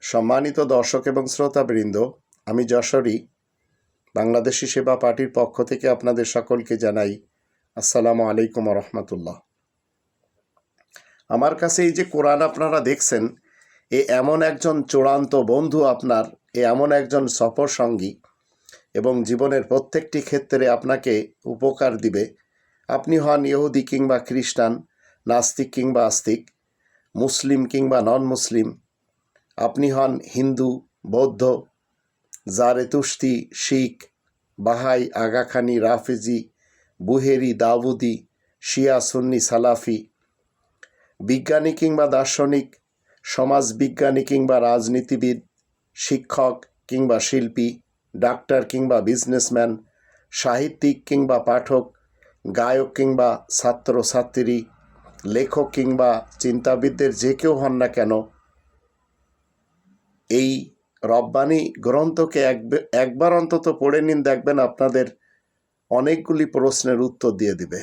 সম্মানিত দর্শক এবং শ্রোতাবৃন্দ, আমি যশোরী বাংলাদেশি সেবা পার্টির পক্ষ থেকে আপনাদের সকলকে জানাই আসসালামু আলাইকুম রহমতুল্লাহ। আমার কাছে এই যে কোরআন আপনারা দেখছেন, এমন একজন চূড়ান্ত বন্ধু আপনার, এমন একজন সফর সঙ্গী এবং জীবনের প্রত্যেকটি ক্ষেত্রে আপনাকে উপকার দিবে। আপনি হন ইহুদি কিংবা খ্রিস্টান, নাস্তিক কিংবা আস্তিক, মুসলিম কিংবা নন মুসলিম, আপনি হন হিন্দু, বৌদ্ধ, জারেতুস্তি, শিখ, বাহাই, আগাখানি, রাফিজি, বুহেরি, দাউদি, শিয়া, সুন্নি, সালাফি, বিজ্ঞানী কিংবা দার্শনিক, সমাজবিজ্ঞানী কিংবা রাজনীতিবিদ, শিক্ষক কিংবা শিল্পী, ডাক্তার কিংবা বিজনেসম্যান, সাহিত্যিক কিংবা পাঠক, গায়ক কিংবা ছাত্রছাত্রী, লেখক কিংবা চিন্তাবিদদের যে কেউ হন না কেন, এই রব্বানি গ্রন্থকে একবার অন্তত পড়ে নিন, দেখবেন আপনাদের অনেকগুলি প্রশ্নের উত্তর দিয়ে দিবে।